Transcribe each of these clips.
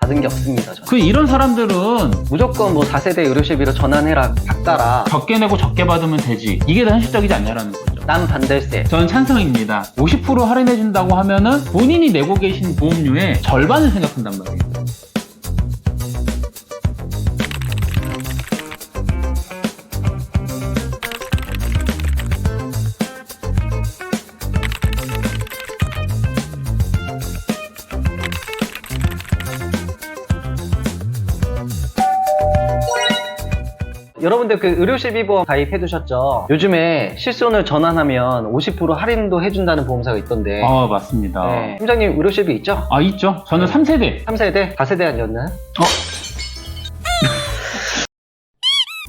받은 게 없습니다. 저는. 그 이런 사람들은 무조건 뭐 4세대 의료시비로 전환해라, 바꿔라. 적게 내고 적게 받으면 되지. 이게 더 현실적이지 않냐라는 거죠. 난 반댈세. 저는 찬성입니다. 50% 할인해준다고 하면은 본인이 내고 계신 보험료의 절반을 생각한단 말이에요. 여러분들 그 의료시비보험 가입해두셨죠? 요즘에 실손을 전환하면 50% 할인도 해준다는 보험사가 있던데. 맞습니다. 네. 팀장님 의료시비 있죠? 있죠. 저는 3세대. 3세대? 4세대 아니었나요?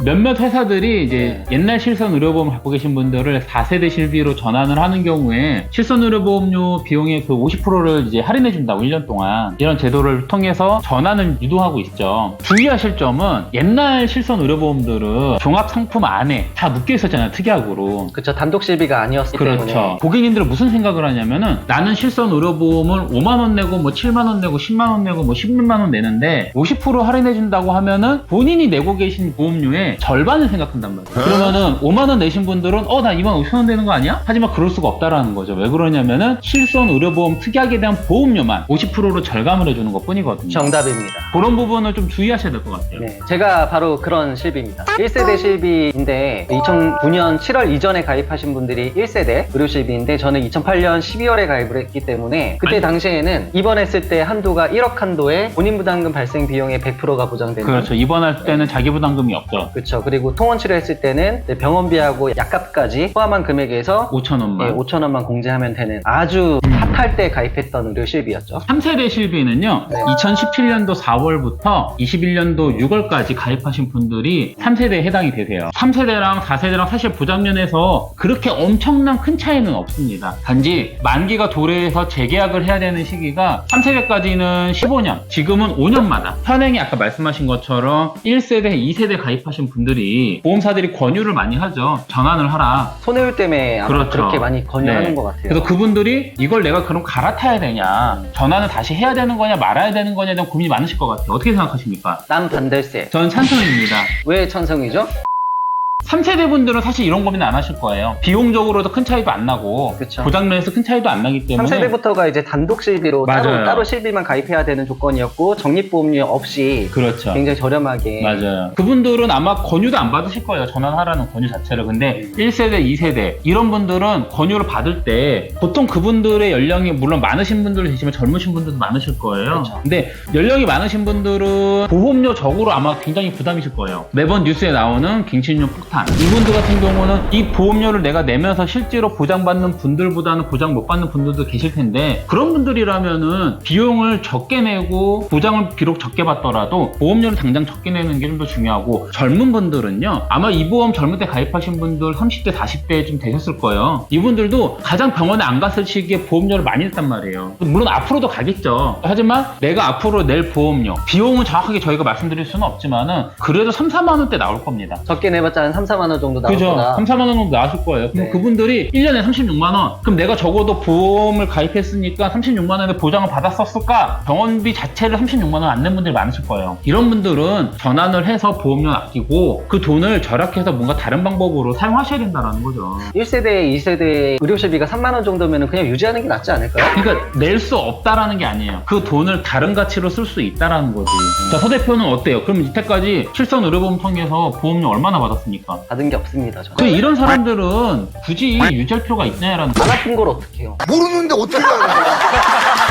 몇몇 회사들이 이제 옛날 실손 의료보험 갖고 계신 분들을 4세대 실비로 전환을 하는 경우에 실손 의료보험료 비용의 그 50%를 이제 할인해 준다고 1년 동안 이런 제도를 통해서 전환을 유도하고 있죠. 주의하실 점은 옛날 실손 의료보험들은 종합 상품 안에 다 묶여 있었잖아요. 특약으로. 그쵸. 단독 실비가 아니었기 그렇죠. 때문에. 고객님들은 무슨 생각을 하냐면은 나는 실손 의료보험을 5만원 내고 뭐 7만원 내고 10만원 내고 뭐 16만원 내는데 50% 할인해 준다고 하면은 본인이 내고 계신 보험료의 절반을 생각한단 말이에요. 그러면은 5만원 내신 분들은 나 2만 5천원 되는 거 아니야? 하지만 그럴 수가 없다라는 거죠. 왜 그러냐면은 실손 의료보험 특약에 대한 보험료만 50%로 절감을 해주는 것 뿐이거든요. 정답입니다. 그런 부분을 좀 주의하셔야 될 것 같아요. 네, 제가 바로 그런 실비입니다. 1세대 실비인데 2009년 7월 이전에 가입하신 분들이 1세대 의료실비인데 저는 2008년 12월에 가입을 했기 때문에 그때 당시에는 입원했을 때 한도가 1억 한도에 본인 부담금 발생 비용의 100%가 보장되는. 그렇죠. 입원할 때는 자기 부담금이 없죠. 그렇죠. 그리고 통원 치료했을 때는 병원비하고 약값까지 포함한 금액에서 5천원만. 5천원만 공제하면 되는 아주 핫할 때 가입했던 의료실비였죠. 3세대 실비는요, 네. 2017년도 4월부터 21년도 6월까지 가입하신 분들이 3세대에 해당이 되세요. 3세대랑 4세대랑 사실 보장면에서 그렇게 엄청난 큰 차이는 없습니다. 단지 만기가 도래해서 재계약을 해야 되는 시기가 3세대까지는 15년, 지금은 5년마다 현행에 아까 말씀하신 것처럼 1세대, 2세대 가입하신 분들이 보험사들이 권유를 많이 하죠. 전환을 하라. 손해율 때문에 아마 그렇죠. 그렇게 많이 권유하는 네. 것 같아요. 그래서 그분들이 이걸 내가 그럼 갈아타야 되냐, 전환을 다시 해야 되는 거냐 말아야 되는 거냐에 대한 고민이 많으실 것 같아요. 어떻게 생각하십니까? 난 반댈세. 저는 찬성입니다. 왜 찬성이죠? 3세대 분들은 사실 이런 고민 안 하실 거예요. 비용적으로도 큰 차이도 안 나고 그쵸. 보장면에서 큰 차이도 안 나기 때문에 3세대부터가 이제 단독 실비로 맞아요. 따로 실비만 가입해야 되는 조건이었고 적립보험료 없이 그렇죠. 굉장히 저렴하게. 맞아요. 그분들은 아마 권유도 안 받으실 거예요. 전환하라는 권유 자체를. 근데 1세대, 2세대 이런 분들은 권유를 받을 때 보통 그분들의 연령이 물론 많으신 분들도 계시지만 젊으신 분들도 많으실 거예요. 그렇죠. 근데 연령이 많으신 분들은 보험료적으로 아마 굉장히 부담이실 거예요. 매번 뉴스에 나오는 갱신료 폭탄. 이분들 같은 경우는 이 보험료를 내가 내면서 실제로 보장받는 분들보다는 보장 못 받는 분들도 계실 텐데 그런 분들이라면은 비용을 적게 내고 보장을 비록 적게 받더라도 보험료를 당장 적게 내는 게 좀 더 중요하고 젊은 분들은요 아마 이 보험 젊을 때 가입하신 분들 30대 40대쯤 되셨을 거예요. 이분들도 가장 병원에 안 갔을 시기에 보험료를 많이 냈단 말이에요. 물론 앞으로도 가겠죠. 하지만 내가 앞으로 낼 보험료 비용은 정확하게 저희가 말씀드릴 수는 없지만은 그래도 3, 4만 원대 나올 겁니다. 적게 내봤자 한 3, 4만 원 정도 나올 그죠? 거다. 3, 4만 원 정도 나왔을 거예요. 그럼 네. 그분들이 1년에 36만 원. 그럼 내가 적어도 보험을 가입했으니까 36만 원의 보장을 받았었을까? 병원비 자체를 36만 원 안 낸 분들이 많으실 거예요. 이런 분들은 전환을 해서 보험료 아끼고 그 돈을 절약해서 뭔가 다른 방법으로 사용하셔야 된다는 거죠. 1세대, 2세대 의료실비가 3만 원 정도면 그냥 유지하는 게 낫지 않을까요? 그러니까 낼 수 없다라는 게 아니에요. 그 돈을 다른 가치로 쓸 수 있다라는 거지. 자, 서 대표는 어때요? 그럼 이때까지 실손 의료보험 통해서 보험료 얼마나 받았습니까? 받은 게 없습니다. 저는. 그 이런 사람들은 굳이 유지할 필요가 있냐라는 안 아픈 걸 어떻게 해요? 모르는데 어떻게 알아?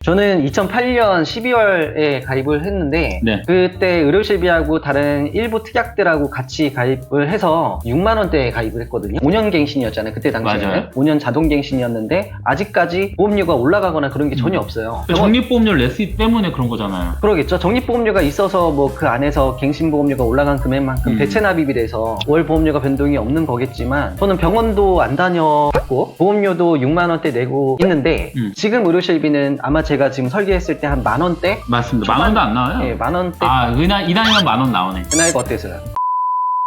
저는 2008년 12월에 가입을 했는데 네. 그때 의료실비하고 다른 일부 특약들하고 같이 가입을 해서 6만 원대에 가입을 했거든요. 5년 갱신이었잖아요. 그때 당시에는. 맞아요. 5년 자동 갱신이었는데 아직까지 보험료가 올라가거나 그런 게 전혀 없어요. 적립보험료를 냈기 때문에 그런 거잖아요. 그러겠죠. 적립보험료가 있어서 뭐 그 안에서 갱신보험료가 올라간 금액만큼 대체 납입이 돼서 월 보험료가 변동이 없는 거겠지만 저는 병원도 안 다녀봤고 보험료도 6만 원대 내고 있는데 지금 의료실비는 아마 제가 지금 설계했을 때 한 만 원대? 맞습니다. 만 원도 안 나와요. 네, 만 원대. 이 나이면 만 원 나오네. 그 나이가 어때서요?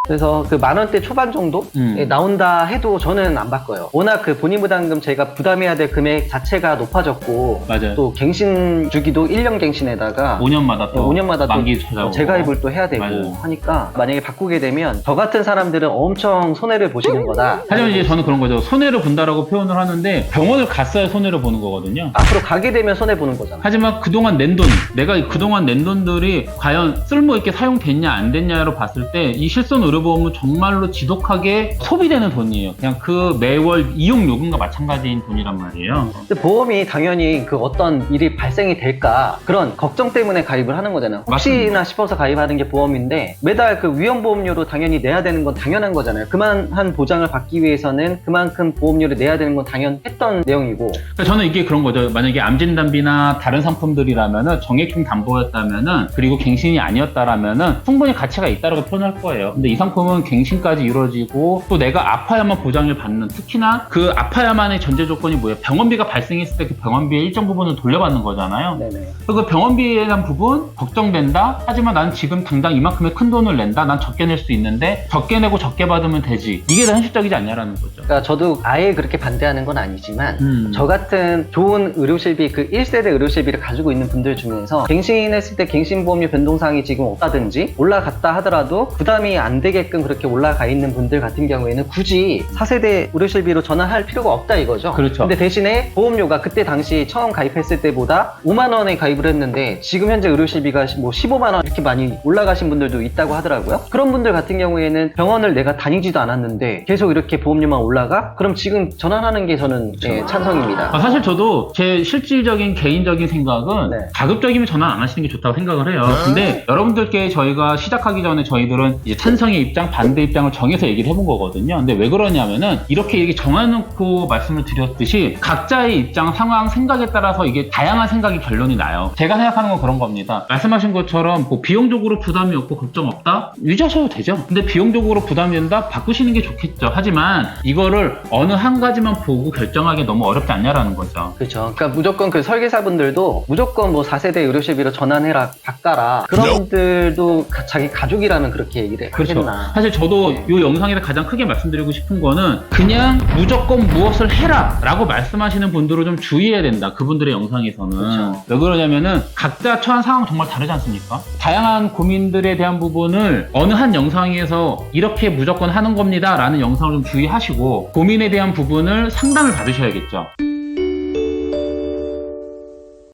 그래서 그 10,000원대 초반 정도 나온다 해도 저는 안 바꿔요. 워낙 그 본인부담금 제가 부담해야 될 금액 자체가 높아졌고 맞아요. 또 갱신 주기도 1년 갱신에다가 5년마다 또 5년마다 만기 또 찾아오고. 재가입을 또 해야 되고 맞아요. 하니까 만약에 바꾸게 되면 저 같은 사람들은 엄청 손해를 보시는 거다. 하지만 이제 저는 그런 거죠. 손해를 본다라고 표현을 하는데 병원을 갔어야 손해를 보는 거거든요. 앞으로 가게 되면 손해 보는 거잖아. 하지만 그동안 낸 돈, 내가 그동안 낸 돈들이 과연 쓸모 있게 사용됐냐 안 됐냐로 봤을 때 이 실손 의료보험은 정말로 지독하게 소비되는 돈이에요. 그냥 그 매월 이용 요금과 마찬가지인 돈이란 말이에요. 근데 보험이 당연히 그 어떤 일이 발생이 될까 그런 걱정 때문에 가입을 하는 거잖아요. 혹시나 싶어서 가입하는 게 보험인데 매달 그 위험보험료로 당연히 내야 되는 건 당연한 거잖아요. 그만한 보장을 받기 위해서는 그만큼 보험료를 내야 되는 건 당연했던 내용이고. 그러니까 저는 이게 그런 거죠. 만약에 암진단비나 다른 상품들이라면은 정액형 담보였다면은 그리고 갱신이 아니었다라면은 충분히 가치가 있다라고 표현할 거예요. 근데 이 상품은 갱신까지 이루어지고 또 내가 아파야만 보장을 받는, 특히나 그 아파야만의 전제 조건이 뭐예요? 병원비가 발생했을 때 그 병원비의 일정 부분을 돌려받는 거잖아요. 네네. 그 병원비에 대한 부분 걱정된다. 하지만 난 지금 당장 이만큼의 큰 돈을 낸다. 난 적게 낼 수 있는데 적게 내고 적게 받으면 되지. 이게 더 현실적이지 않냐라는 거죠. 그러니까 저도 아예 그렇게 반대하는 건 아니지만 저 같은 좋은 의료실비 그 1세대 의료실비를 가지고 있는 분들 중에서 갱신했을 때 갱신보험료 변동사항이 지금 없다든지 올라갔다 하더라도 부담이 안 되게끔 그렇게 올라가 있는 분들 같은 경우에는 굳이 4세대 의료실비로 전환할 필요가 없다 이거죠. 그렇죠. 근데 대신에 보험료가 그때 당시 처음 가입했을 때보다 5만 원에 가입을 했는데 지금 현재 의료실비가 뭐 15만 원 이렇게 많이 올라가신 분들도 있다고 하더라고요. 그런 분들 같은 경우에는 병원을 내가 다니지도 않았는데 계속 이렇게 보험료만 올라가? 그럼 지금 전환하는 게 저는 예, 찬성입니다. 사실 저도 제 실질적인 개인적인 생각은 네. 가급적이면 전환 안 하시는 게 좋다고 생각을 해요. 근데 여러분들께 저희가 시작하기 전에 저희들은 이제 찬성의 입장, 반대 입장을 정해서 얘기를 해본 거거든요. 근데 왜 그러냐면은 이렇게 정해놓고 말씀을 드렸듯이 각자의 입장, 상황, 생각에 따라서 이게 다양한 생각이 결론이 나요. 제가 생각하는 건 그런 겁니다. 말씀하신 것처럼 뭐 비용적으로 부담이 없고 걱정 없다? 유지하셔도 되죠. 근데 비용적으로 부담이 된다? 바꾸시는 게 좋겠죠. 하지만 이거를 어느 한 가지만 보고 결정하기 너무 어렵지 않냐라는 거죠. 그렇죠. 그러니까 무조건 그 설계사분들도 무조건 뭐 4세대 의료실비로 전환해라, 바꿔라. 그런 분들도 자기 가족이라면 그렇게 얘기를 그렇죠. 하겠나. 사실 저도 네. 이 영상에서 가장 크게 말씀드리고 싶은 거는 그냥 무조건 무엇을 해라 라고 말씀하시는 분들을 좀 주의해야 된다. 그분들의 영상에서는. 그렇죠. 왜 그러냐면은 각자 처한 상황 정말 다르지 않습니까? 다양한 고민들에 대한 부분을 어느 한 영상에서 이렇게 무조건 하는 겁니다 라는 영상을 좀 주의하시고 고민에 대한 부분을 상담을 받으셔야겠죠.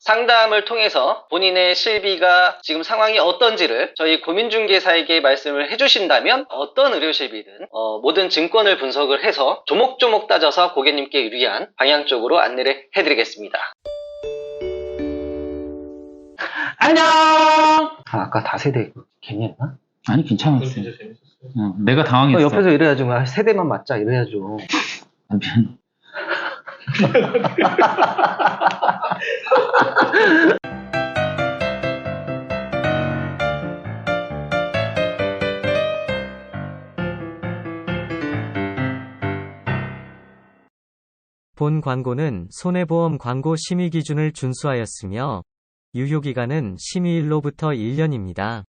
상담을 통해서 본인의 실비가 지금 상황이 어떤지를 저희 고민중개사에게 말씀을 해주신다면 어떤 의료실비든 모든 증권을 분석을 해서 조목조목 따져서 고객님께 유리한 방향 쪽으로 안내를 해드리겠습니다. 안녕! 아까 다세대 괜히 했나? 아니 괜찮았어요. 내가 당황했어. 옆에서 이래야죠. 세대만 맞자 이래야죠. 미안. 본 광고는 손해보험 광고 심의 기준을 준수하였으며 유효기간은 심의일로부터 1년입니다.